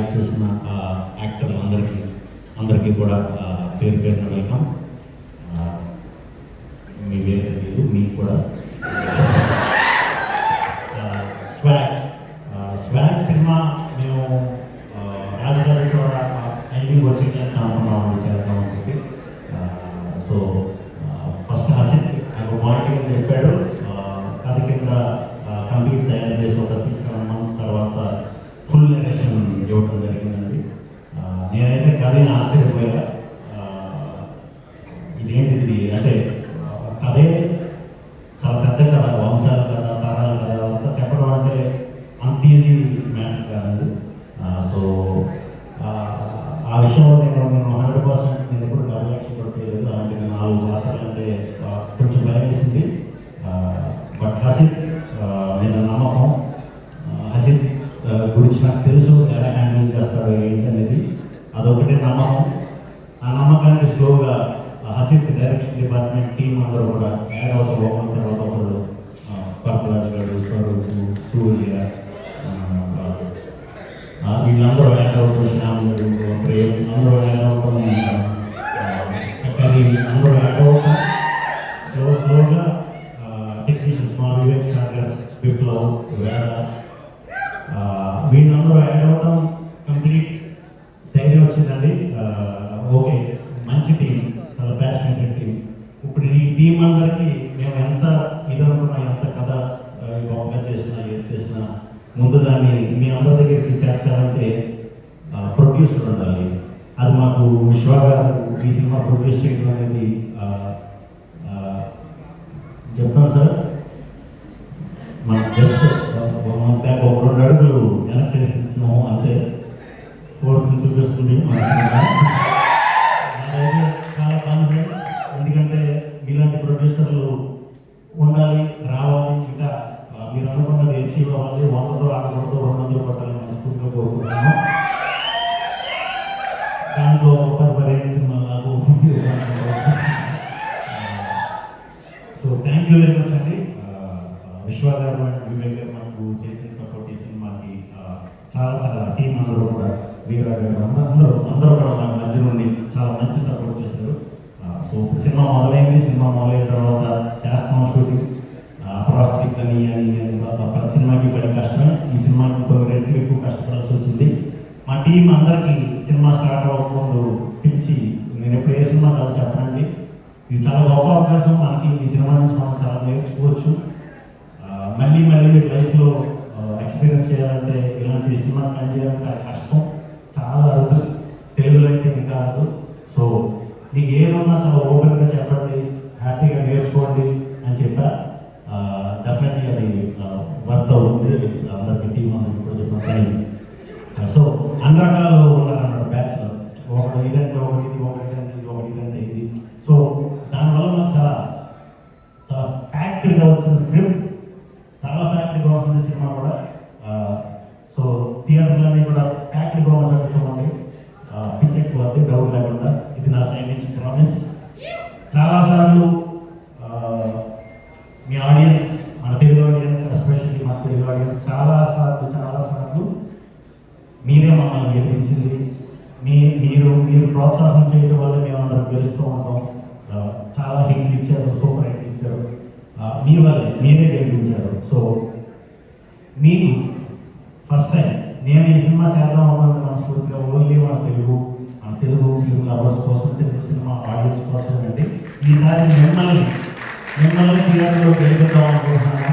Act చేసిన యాక్టర్లు అందరికీ కూడా పేరు పేరున వెల్కమ్. మీ పేరు తెలియదు, మీకు కూడా. స్వాగ్ సినిమా మేము రాజధాని చోట ఎండింగ్ వచ్చింది అనుకున్నాం చేద్దామని చెప్పి. సో ఫస్ట్ హసిత్ నాకు మార్నింగ్ చెప్పాడు, కథ కింద కంప్లీట్ తయారు చేసి ఒక 6-7 months తర్వాత ఫుల్ నెరేషన్ ఇవ్వడం జరిగిందండి. నేనైతే కథని ఆశ్చర్యపోయా. ఇదేంటిది అంటే కథే చాలా పెద్ద కథ, వంశాల కథ, తరాల కథ అంతా చెప్పడం అంటే అంత ఈజీ మ్యాటర్ కాదు. సో ఆ విషయంలో నేను 100% నేను ఎప్పుడు డబుల్ యాక్షన్ కూడా చేయలేదు. అలాంటి 4 పాత్రలు అంటే కొంచెం భయం వేసింది. బట్ హసిత్ నేను నమ్మకం, హసిత్ గురించి నాకు తెలుసు ఎలా హ్యాండిల్ చేస్తాడు ఏంటి అనేది, అదొకటే నమ్మకం. ఆ నమ్మకానికి స్లోగా హసిత్ డైరెక్షన్ డిపార్ట్మెంట్ టీం అందరూ కూడా యాడ్ అవుతారు. ఒకరి తర్వాత ఒకళ్ళు, పర్పలాజ్ గారు, స్వరూపు, సూర్య, వీళ్ళందరూ యాడ్ అవుతారు. శ్యామ్ గారు, ప్రేమ్ అందరూ యాడ్ అవటం, కరీం అందరూ యాడ్ అవటం స్లోగా టెక్నీషియన్స్ మా వివేక్ సాగర్, విప్లవ్, వేద వీళ్ళందరూ యాడ్ అవటం కంప్లీట్ ధైర్యం వచ్చిందండి. ఓకే, మంచి టీం, చాలా ప్యాషనేటెడ్ టీం. ఇప్పుడు ఈ టీం అందరికీ మేము ఎంత ఇదనుకున్నా, ఎంత కథ గొప్పగా చేసినా, ఏది చేసినా ముందు దాన్ని మీ అందరి దగ్గరికి చేర్చాలంటే ప్రొడ్యూసర్ ఉండాలి. అది మాకు విశ్వ గారు ఈ సినిమా ప్రొడ్యూస్ చేయడం అనేది చెప్తాను సార్. మనం జస్ట్ ఒక 2 అడుగులు వెనక్కి తీసుకున్నాము అంతే. 4th చూపిస్తుంది మన సినిమా. చాలా కాన్ఫిడెన్స్, ఎందుకంటే ఇలాంటి ప్రొడ్యూసర్లు ఉండాలి, రావాలి. ఇంకా మీరు అనుకున్నది అచీవ్ అవ్వాలి. 100తో ఆడకూడదు, 200 కొట్టాలని మనస్ఫూర్తిగా కోరుకుంటున్నాను. దాంట్లో 15 సినిమాలు నాకు. So thank you very much అండి. విశ్వ గారు అండ్ వివేక్ గారు మనకు చేసిన సపోర్ట్ ఈ సినిమాకి చాలా టీం అందరూ కూడా, వీరా గారు అందరూ కూడా మన మధ్య నుండి చాలా మంచి సపోర్ట్ చేశారు. సో సినిమా మొదలైంది. సినిమా మొదలైన తర్వాత చేస్తాం షూటింగ్, ప్రాస్టిక్ అని ప్రతి సినిమాకి పడే కష్టమే. ఈ సినిమాకి కొన్ని రెట్లు ఎక్కువ కష్టపడాల్సి వచ్చింది. మా టీం అందరికీ సినిమా స్టార్ట్ అవ్వకముందు పిలిచి, నేను ఎప్పుడు ఏ సినిమా కాదు చెప్పనండి, ఇది చాలా గొప్ప అవకాశం మనకి, ఈ సినిమా నుంచి మనం చాలా నేర్చుకోవచ్చు. మళ్ళీ మీరు లైఫ్లో ఎక్స్పీరియన్స్ చేయాలంటే ఇలాంటి సినిమా పనిచేయడం చాలా కష్టం, చాలా అరుదు. తెలుగులో అయితే ఇంకా అరుదు. సో మీకు ఏమన్నా చాలా ఓపెన్గా చెప్పండి, హ్యాపీగా నేర్చుకోండి అని చెప్పా. డెఫినెట్లీ అది వర్క్ అవుతుంది. అందరికీ టీం అందరికీ కూడా చెప్పాను. సో అన్ని రకాలు ఉన్నారన్నమాట బ్యాచ్లో. ఒకటి ఇదంటే ఒకటి, ఇది ఒకటి ఇదంటే ఇది, ఒకటి ఇదంటే ఇది. సో దానివల్ల నాకు చాలా ప్యాక్డ్గా వచ్చిన స్క్రిప్ట్, చాలా ప్యాక్డ్గా ఉంటుంది సినిమా కూడా. సో థియేటర్లన్నీ కూడా ప్యాక్డ్గా వచ్చాక చూడండి, పిచ్ ఎక్కువ డౌట్ లేకుండా. ఇది నా సైడ్ నుంచి ప్రామిస్. చాలాసార్లు మీ ఆడియన్స్, మన తెలుగు ఆడియన్స్, ఎస్పెషల్లీ మన తెలుగు ఆడియన్స్ చాలాసార్లు మీరే మమ్మల్ని గెలిపించింది. మీరు ప్రోత్సాహం చేయడం వల్ల మేము అందరం గెలుస్తూ ఉంటాం. చాలా హిట్లు ఇచ్చారు, సూపర్ హిట్లు ఇచ్చారు. మీ వల్లే మీరే గెలిపించారు. సో మీకు ఫస్ట్ టైం నేను ఈ సినిమా చేద్దాం అనుకున్న మనస్ఫూర్తిగా ఓన్లీ మన తెలుగు ఫిల్మ్ లవర్స్ కోసం, తెలుగు సినిమా ఆడియన్స్ కోసం అంటే ఈసారి మిమ్మల్ని థియేటర్లో గెలిపిద్దాం అనుకుంటున్నాను.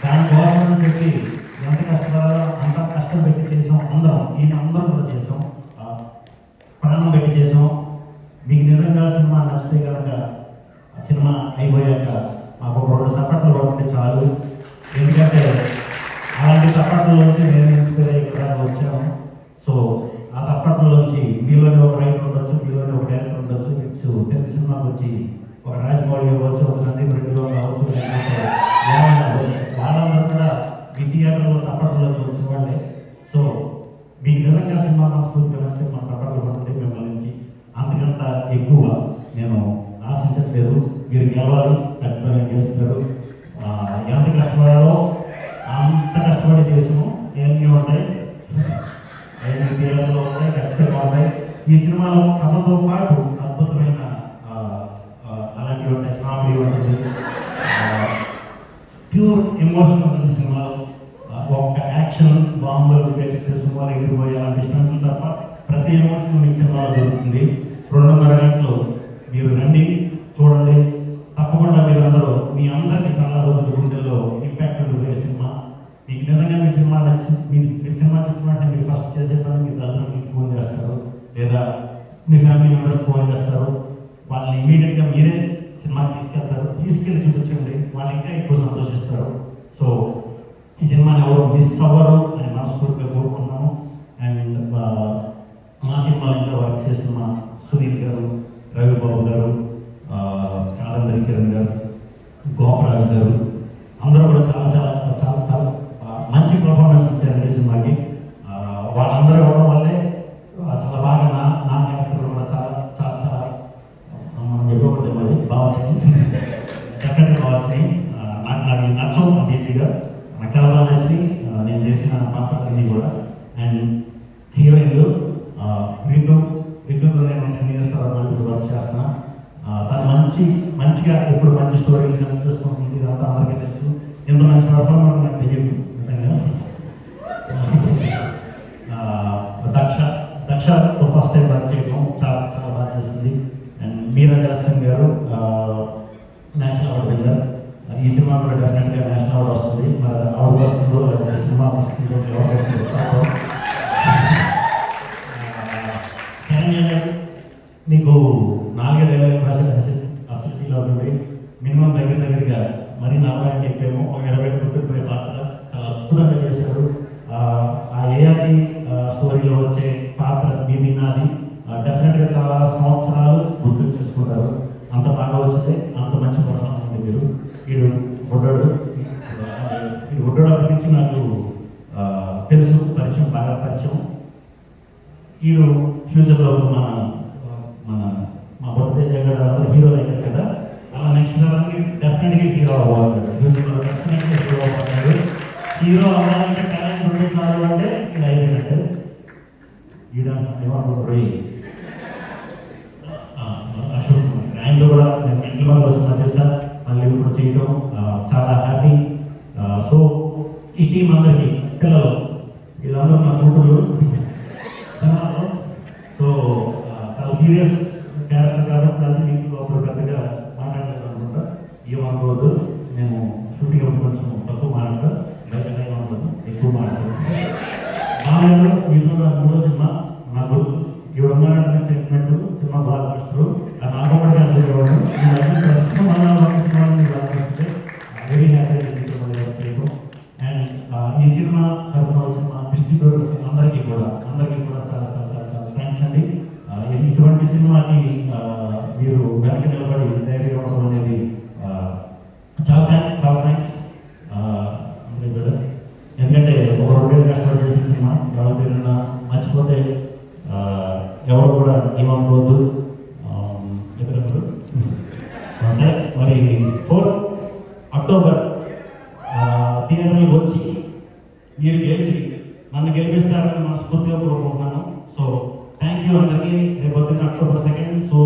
దానికోసం అని చెప్పి ఎంత కష్టపడాలో అంత కష్టం పెట్టి చేసాం. అందరం కూడా చేసాం, ప్రాణం పెట్టి చేసాం. మీకు నిజంగా సినిమా నచ్చితే కనుక సినిమా అయిపోయాక మాకు 2 తప్పట్లు కొట్టే చాలు. ఎందుకంటే అలాంటి తప్పట్లలోంచి నేను ఇన్స్పైర్ అయ్యి ఇక్కడ వచ్చాను. సో ఆ తప్పట్లలోంచి మీలోని ఒక రైటర్ ఉండొచ్చు, మీలోని ఒక డైరెక్టర్ ఉండొచ్చు. తెలుగు సినిమాకి వచ్చి ఒక రాజమౌళి అవ్వచ్చు, ఒక సందీప్ రెడ్డి కావచ్చు, లేకపోతే వాళ్ళందరూ కూడా మీ థియేటర్లో తప్పట్లో చూసిన వాళ్ళే. సో మీకు నిజంగా సినిమా మనస్ఫూర్తిగా వస్తే మన తప్పట్లు పడుతుంది మిమ్మల్ని నుంచి. అంతకంత ఎక్కువ నేను ఆశించట్లేదు. మీరు గెలవాలి, ఖచ్చితంగా గెలుస్తారు. ఎంత కష్టపడాలో అంత కష్టపడి చేసాము. ఏమీ ఉంటాయి అవన్నీ థియేటర్లో ఉంటాయి, ఖచ్చితంగా ఉంటాయి. ఈ సినిమాలో కథతో పాటు అద్భుతమైన అలాంటివి ఉంటాయి, కామెడీ ఉంటుంది, ప్యూర్ ఎమోషన్ ఉంటుంది సినిమాలో. ఒక్క యాక్షన్ బాంబులు పేలిస్తే సినిమాలు ఎగిరిపోయి అలాంటి స్టంట్లు తప్ప ప్రతి ఎమోషన్ మీకు సినిమాలో దొరుకుతుంది. 2.5 గంటలు మీరు రండి, చూడండి. తప్పకుండా మీరందరూ మీ అందరికీ చాలా రోజుల గుండెల్లో ఇంపాక్ట్ ఉంటుంది సినిమా. మీకు నిజంగా మీ సినిమా నచ్చి మీ సినిమా నచ్చినట్టు మీరు ఫస్ట్ చేసే పని మీ తల్లిదండ్రులకు ఫోన్ చేస్తారు, లేదా మీ ఫ్యామిలీ మెంబర్స్ ఫోన్ చేస్తారు. వాళ్ళని ఇమీడియట్గా మీరే సినిమాకి తీసుకెళ్ళి చూపించండి, వాళ్ళు ఇంకా ఎక్కువ సంతోషిస్తారు. సో ఈ సినిమాని ఎవరు మిస్ అవ్వరు అని మనస్ఫూర్తిగా కోరుకుంటున్నాను. అండ్ మా సినిమాలో ఇంకా వర్క్ చేసిన మా సునీల్ గారు, రవిబాబు గారు, కాదంబరి కిరణ్ గారు, గోపరాజు గారు అందరూ కూడా చాలా చాలా చాలా చాలా మంచి పర్ఫార్మెన్స్ ఇచ్చారు ఈ సినిమాకి. వాళ్ళందరూ ఇవ్వడం వల్లే చాలా బాగా నా క్యారెక్టర్ కూడా చాలా చాలా చాలా మనం చెప్పకూడదు, అది బాగా వచ్చింది, డెఫినెట్గా బాగా వచ్చినాయి. నాకు నచ్చవు అది ఈజీగా, నాకు చాలా బాగా నచ్చింది నేను చేసిన పాత్రలన్నీ కూడా. అండ్ హీరోయిన్లు రితుతో నేను 10 years తర్వాత ఇప్పుడు వర్క్ చేస్తున్నా. తను మంచిగా ఎప్పుడు మంచి స్టోరీస్ చేసుకుంటుంది, ఇదంతా అందరికీ తెలుసు. ఇంత మంచి పర్ఫార్మర్ నాకు తెలియదు నిజంగా. దక్షతో ఫస్ట్ టైం వర్క్ చేయడం చాలా చాలా బాగా చేస్తుంది. అండ్ మీరా జాస్మిన్ గారు నేషనల్ అవార్డు విన్నర్. ఈ సినిమా కూడా డెఫినెట్గా నేషనల్ అవార్డు వస్తుంది. మరి అవార్డు వస్తుందో లేకపోతే సినిమా వస్తుందో మీకు 4 డైలాగ్ రాసిన అసలు ఫీల్ అవుతుంది. మినిమం దగ్గరగా మరి 40 అంటే చెప్పేమో, ఒక 20 గుర్తుపోయే పాత్ర చాలా అద్భుతంగా చేశారు. ఆ ఏఆది స్టోరీలో వచ్చే పాత్ర మీది నాది డెఫినెట్గా చాలా సంవత్సరాలు గుర్తు చేసుకుంటారు. అంత బాగా వచ్చింది, అంత మంచి పర్ఫార్మెన్స్ ఉంది. మీరు వీడు బుడ్డోడు అప్పటి నుంచి నాకు తెలుసు, బాగా పరిచయం. వీడు ఫ్యూచర్లో మా బొట్టతేజ గారు అందరూ హీరోలు అయ్యారు కదా, అలా నెక్స్ట్ తరానికి డెఫినెట్గా హీరో అవ్వాలి. ఫ్యూచర్లో డెఫినెట్గా హీరో అవ్వాలి. హీరో అవ్వాలంటే టాలెంట్ ఉంటే చాలు అంటే ఇది అయిపోయినట్టు. ఈడేమంటారు అశోక్ ఆయనతో కూడా నేను ఇంట్లో కోసం చేశాను, మళ్ళీ ఇప్పుడు చేయడం చాలా హ్యాపీ. సో ఈ టీం అందరికీ పిల్లలు వీళ్ళందరూ నా కూతురు సినిమాలో. సో చాలా సీరియస్ క్యారెక్టర్ కాబట్టి అది మీకు అప్పుడు పెద్దగా మాట్లాడలేదు అనుకుంటా. ఏమనుకోవద్దు, నేను షూటింగ్ అప్పుడు కొంచెం తక్కువ మాట్లాడతాను, బయట ఏమనుకోను, ఎక్కువ మాట్లాడతాను. మామూలు వీళ్ళు నా 3వ సినిమా నా గుర్తు ఇవి ఉన్నారంటే సెంటిమెంట్ సినిమా బాగా మాస్టరు అది నాకొకటి అనుకునేవాడు. ఈ మధ్య సినిమాలు వెరీ హ్యాపీ చేయడం. అండ్ ఈ సినిమా తరఫున వచ్చిన మా డిస్ట్రిబ్యూటర్స్ అందరికీ కూడా చాలా చాలా చాలా చాలా థ్యాంక్స్ అండి. ఇటువంటి సినిమాకి మీరు వెనక నిలబడి ధైర్యం ఇవ్వడం అనేది చాలా థ్యాంక్స్. ఎందుకంటే ఒక 2 ఏళ్ళు కష్టపడి చేసిన సినిమా ఎవరి పేరున్నా మర్చిపోతే ఎవరు కూడా ఏమనుకోవద్దు. ఎక్కడెప్పుడు సరే, మరి 4 అక్టోబర్ థియేటర్కి వచ్చి మీరు నన్ను గెలిపిస్తారని మనస్ఫూర్తిగా కోరుకుంటున్నాను. సో థ్యాంక్ యూ అందరికీ. రేపు October 2nd. సో